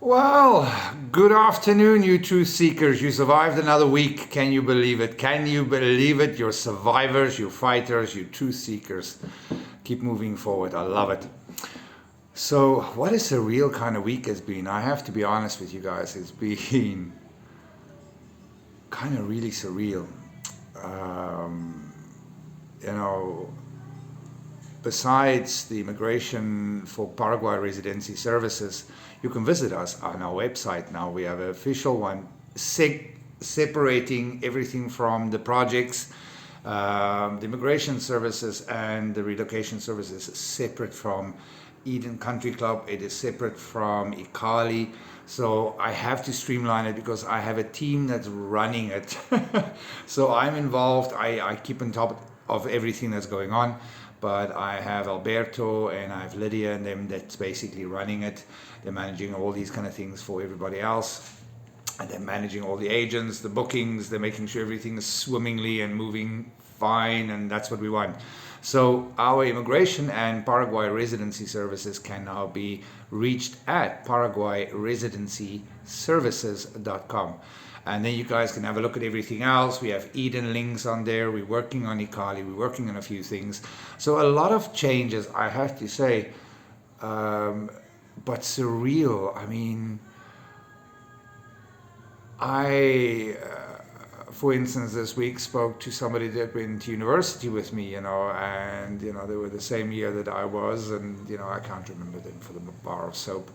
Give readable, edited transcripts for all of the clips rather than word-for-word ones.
Well, good afternoon, you truth seekers. You survived another week. Can you believe it? Can you believe it? You're survivors, you fighters, you truth seekers. Keep moving forward. I love it. So, what a surreal kind of week has been. I have to be honest with you guys. It's been kind of really surreal. Um, you know, Besides the immigration for Paraguay Residency services, you can visit us on our website now. We have an official one separating everything from the projects, the immigration services and the relocation services separate from Eeden Country Club. It is separate from Ikali. So I have to streamline it because I have a team that's running it. So I'm involved. I keep on top of everything that's going on. But I have Alberto and I have Lydia and them that's basically running it. They're managing all these kind of things for everybody else. And they're managing all the agents, the bookings, they're making sure everything is swimmingly and moving fine, and that's what we want. So our immigration and Paraguay residency services can now be reached at paraguayresidencyservices.com. And then you guys can have a look at everything else. We have Eeden links on there. We're working on Ikali. We're working on a few things. So a lot of changes, I have to say, but surreal. I mean, for instance, this week spoke to somebody that went to university with me, and, they were the same year that I was, and, I can't remember them for the bar of soap.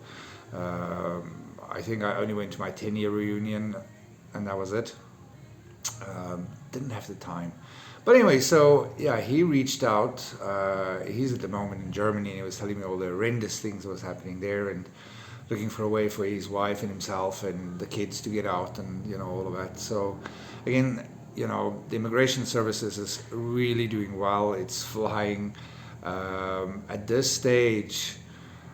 I think I only went to my 10-year reunion, and that was it. Didn't have the time. But anyway, so yeah, he reached out. He's at the moment in Germany, and he was telling me all the horrendous things that was happening there, and looking for a way for his wife and himself and the kids to get out, and all of that. So again, the immigration services is really doing well. It's flying. At this stage,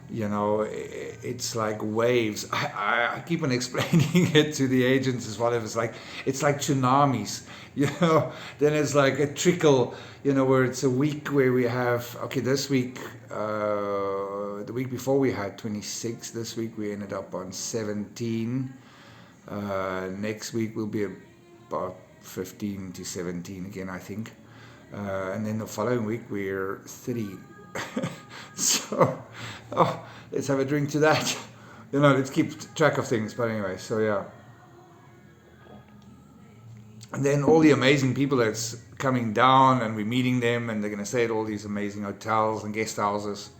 it's like waves. I keep on explaining it to the agents as well. It's like tsunamis, then it's like a trickle, where it's a week where we have, okay, this week, the week before we had 26, this week we ended up on 17. Next week will be about 15 to 17 again, I think. And then the following week we're 30. So, let's have a drink to that. Let's keep track of things. But anyway, so yeah. And then all the amazing people that's coming down, and we're meeting them, and they're going to stay at all these amazing hotels and guest houses.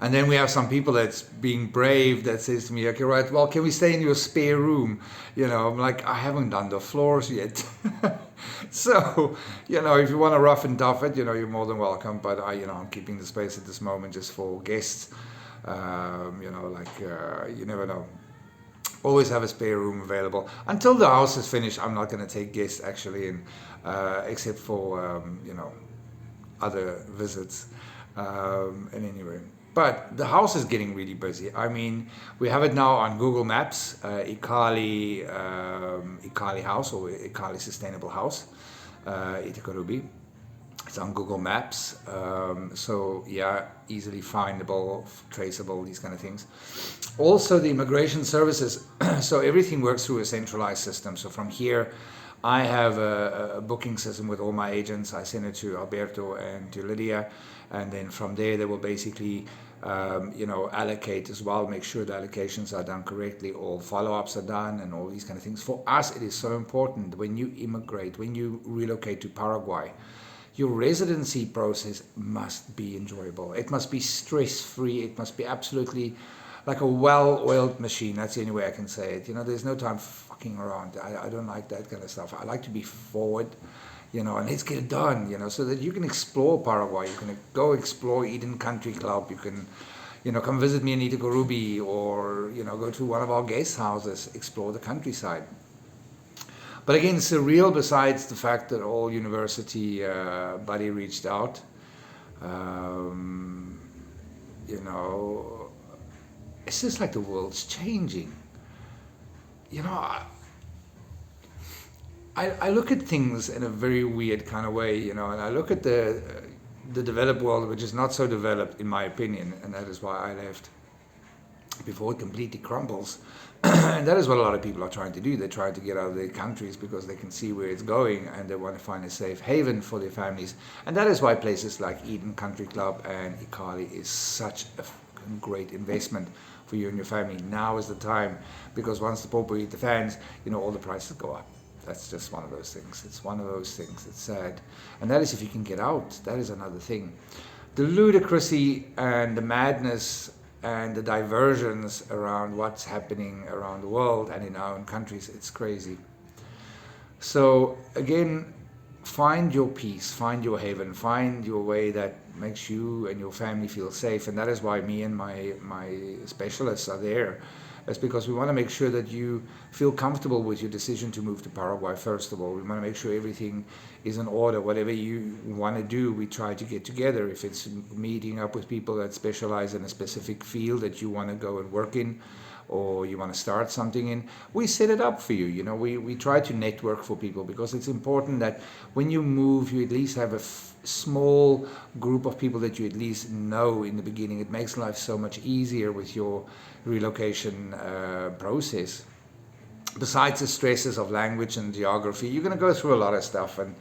And then we have some people that's being brave that says to me, okay, right, well, can we stay in your spare room? I'm like, I haven't done the floors yet. So, if you want to rough and tough it, you're more than welcome. But I'm keeping the space at this moment just for guests. You never know. Always have a spare room available. Until the house is finished, I'm not going to take guests actually, except for, other visits. And anyway. But the house is getting really busy. I mean, we have it now on Google Maps, Ikali House, or Ikali Sustainable House, Itakarubi. It's on Google Maps. So yeah, easily findable, traceable, these kind of things. Also the immigration services. So everything works through a centralized system. So from here, I have a booking system with all my agents. I send it to Alberto and to Lydia. And then from there, they will basically, allocate as well, make sure the allocations are done correctly, all follow-ups are done, and all these kind of things. For us, it is so important when you immigrate, when you relocate to Paraguay, your residency process must be enjoyable. It must be stress-free. It must be absolutely like a well-oiled machine. That's the only way I can say it. There's no time fucking around. I don't like that kind of stuff. I like to be forward. And let's get it done, so that you can explore Paraguay. You can go explore Eeden Country Club. You can, come visit me in Itakarubi, or, go to one of our guest houses, explore the countryside. But again, surreal besides the fact that all university buddy reached out. It's just like the world's changing. I look at things in a very weird kind of way, and I look at the developed world, which is not so developed in my opinion, and that is why I left. before it completely crumbles. And that is what a lot of people are trying to do. They're trying to get out of their countries because they can see where it's going, and they want to find a safe haven for their families. And that is why places like Eeden Country Club and Ikali is such a great investment for you and your family. Now is the time, because once the popo hit the fans, all the prices go up. That's just one of those things. It's one of those things. It's sad. And that is if you can get out. That is another thing. The ludicrousy and the madness and the diversions around what's happening around the world and in our own countries, it's crazy. So again, find your peace, find your haven, find your way that makes you and your family feel safe. And that is why me and my specialists are there. That's because we want to make sure that you feel comfortable with your decision to move to Paraguay, first of all. We want to make sure everything is in order. Whatever you want to do, we try to get together. If it's meeting up with people that specialize in a specific field that you want to go and work in, or you want to start something in, we set it up for you. We try to network for people, because it's important that when you move, you at least have a small group of people that you at least know in the beginning. It makes life so much easier with your relocation process. Besides the stresses of language and geography, you're going to go through a lot of stuff, and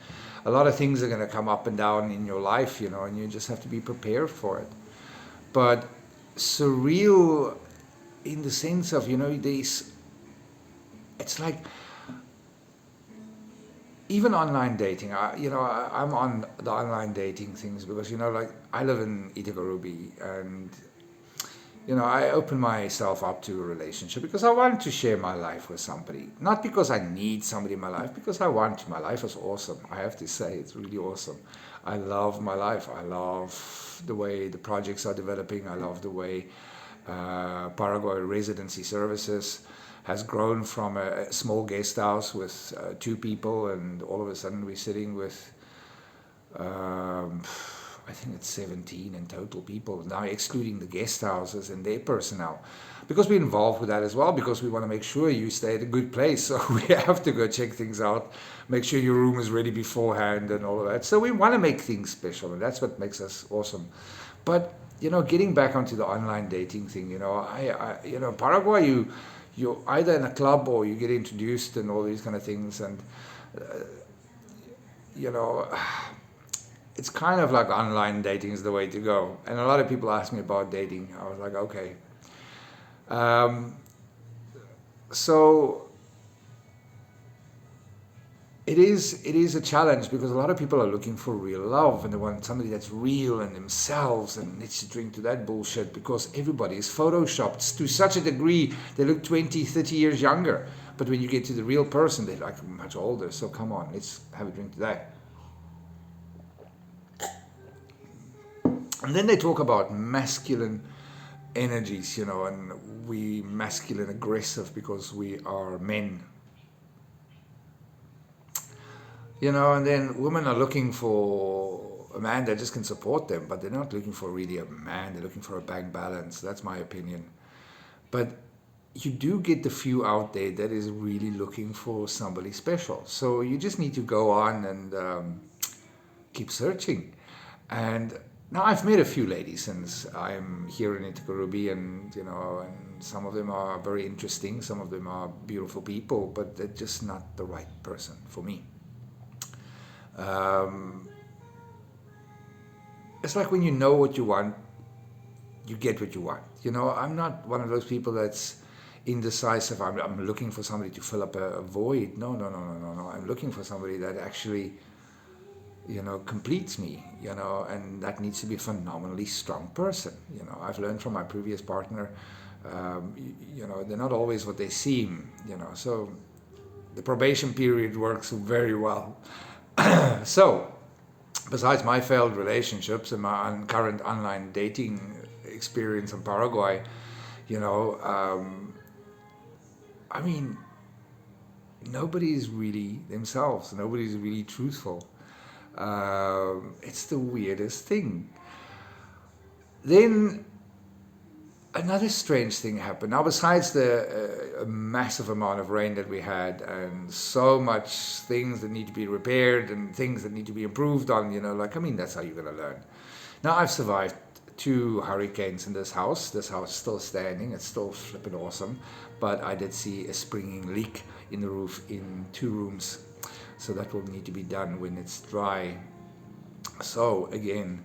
a lot of things are going to come up and down in your life, and you just have to be prepared for it. But surreal in the sense of, it's like, even online dating, I'm on the online dating things because, I live in Itacorubi, and, I open myself up to a relationship because I want to share my life with somebody. Not because I need somebody in my life, because I want to. My life is awesome. I have to say, it's really awesome. I love my life. I love the way the projects are developing. I love the way Paraguay Residency Services has grown from a small guest house with 2 people, and all of a sudden we're sitting with I think it's 17 in total people now, excluding the guest houses and their personnel, because we're involved with that as well, because we want to make sure you stay at a good place. So we have to go check things out, make sure your room is ready beforehand and all of that. So we want to make things special, and that's what makes us awesome. But getting back onto the online dating thing, Paraguay, you're either in a club or you get introduced and all these kind of things, and it's kind of like online dating is the way to go. And a lot of people ask me about dating. I was like, okay. So it is a challenge, because a lot of people are looking for real love, and they want somebody that's real in themselves, and let's drink to that bullshit, because everybody is photoshopped to such a degree they look 20, 30 years younger. But when you get to the real person, they're like much older. So come on, let's have a drink to that. And then they talk about masculine energies, and we masculine aggressive because we are men. And then women are looking for a man that just can support them, but they're not looking for really a man. They're looking for a bank balance. That's my opinion. But you do get the few out there that is really looking for somebody special. So you just need to go on and keep searching. And now I've met a few ladies since I'm here in Itacorubi, and and some of them are very interesting. Some of them are beautiful people, but they're just not the right person for me. It's like when you know what you want, you get what you want. I'm not one of those people that's indecisive. I'm looking for somebody to fill up a void. No. I'm looking for somebody that actually, completes me, and that needs to be a phenomenally strong person. I've learned from my previous partner, they're not always what they seem, so the probation period works very well. So, besides my failed relationships and my current online dating experience in Paraguay, nobody's really themselves. Nobody's really truthful. It's the weirdest thing. Then another strange thing happened. Now, besides the massive amount of rain that we had, and so much things that need to be repaired and things that need to be improved on, that's how you're going to learn. Now, I've survived 2 hurricanes in this house. This house is still standing. It's still flipping awesome. But I did see a springing leak in the roof in 2 rooms. So that will need to be done when it's dry. So again,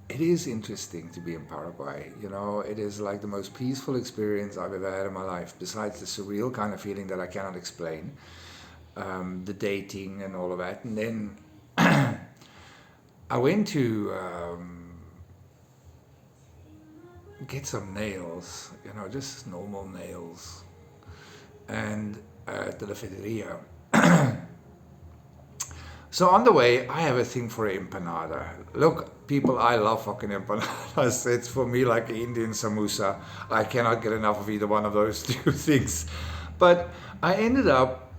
it is interesting to be in Paraguay. You know, it is like the most peaceful experience I've ever had in my life, besides the surreal kind of feeling that I cannot explain, the dating and all of that. And then I went to get some nails, you know, just normal nails, and at the Lafiteria. So on the way, I have a thing for empanada. Look, people, I love fucking empanadas. It's for me like an Indian samosa. I cannot get enough of either one of those 2 things. But I ended up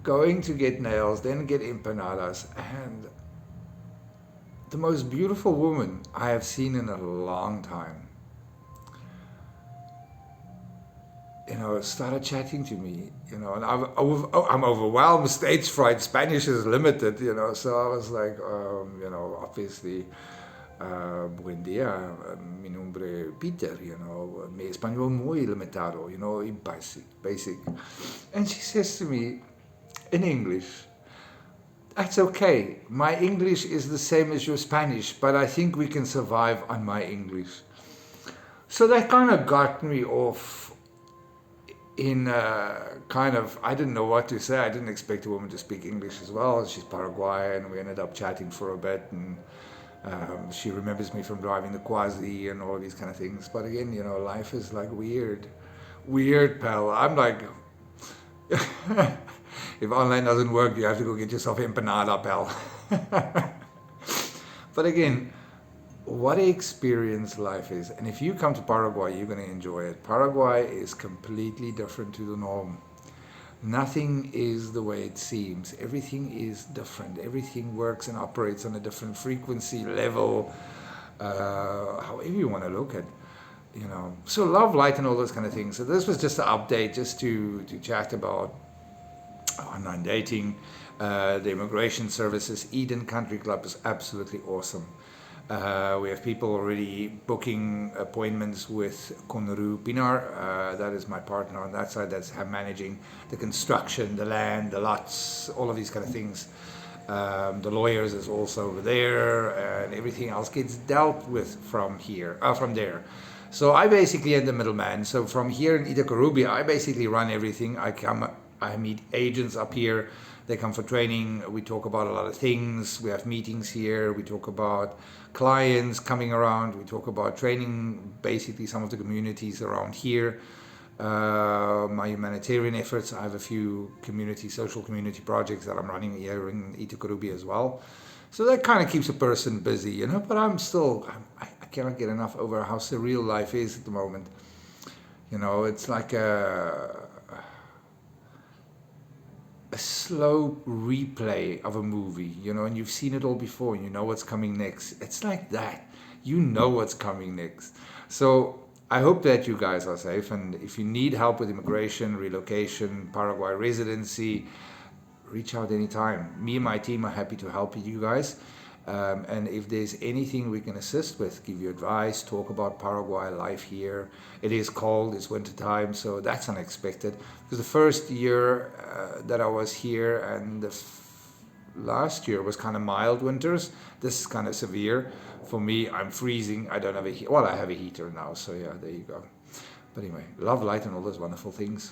going to get nails, then get empanadas, and the most beautiful woman I have seen in a long time, you know, started chatting to me, you know, and I'm overwhelmed, stage fright, Spanish is limited, you know, so I was like, you know, obviously, buen dia, mi nombre Peter, you know, mi español muy limitado, you know, basic. And she says to me in English, that's okay, my English is the same as your Spanish, but I think we can survive on my English. So that kind of got me off in kind of, I didn't know what to say. I didn't expect a woman to speak English as well. She's Paraguayan, and we ended up chatting for a bit, and she remembers me from driving the Quasi and all these kind of things. But again, you know, life is like weird, pal. I'm like, if online doesn't work, you have to go get yourself empanada, pal. But again, what an experience life is. And if you come to Paraguay, you're going to enjoy it. Paraguay is completely different to the norm. Nothing is the way it seems. Everything is different. Everything works and operates on a different frequency level, however you want to look at, you know. So love, light, and all those kind of things. So this was just an update, just to chat about online dating. The immigration services, Eeden Country Club is absolutely awesome. We have people already booking appointments with Conru Pinar. That is my partner on that side. That's managing the construction, the land, the lots, all of these kind of things. The lawyers is also over there, and everything else gets dealt with from there. So I basically am the middleman. So from here in Itacurubia, I basically run everything. I meet agents up here. They come for training. We talk about a lot of things. We have meetings here. We talk about clients coming around. We talk about training basically some of the communities around here. My humanitarian efforts. I have a few social community projects that I'm running here in Itacurubia as well. So that kind of keeps a person busy, you know. But I cannot get enough over how surreal life is at the moment. You know, it's like a slow replay of a movie, you know, and you've seen it all before, and you know what's coming next. It's like that. You know what's coming next. So I hope that you guys are safe, and if you need help with immigration, relocation, Paraguay Residency, reach out anytime. Me and my team are happy to help you guys. And if there's anything we can assist with, give you advice, talk about Paraguay life here. It is cold, it's winter time, so that's unexpected. Because the first year that I was here and the last year was kind of mild winters. This is kind of severe. For me, I'm freezing. I don't have I have a heater now, so yeah, there you go. But anyway, love, light, and all those wonderful things.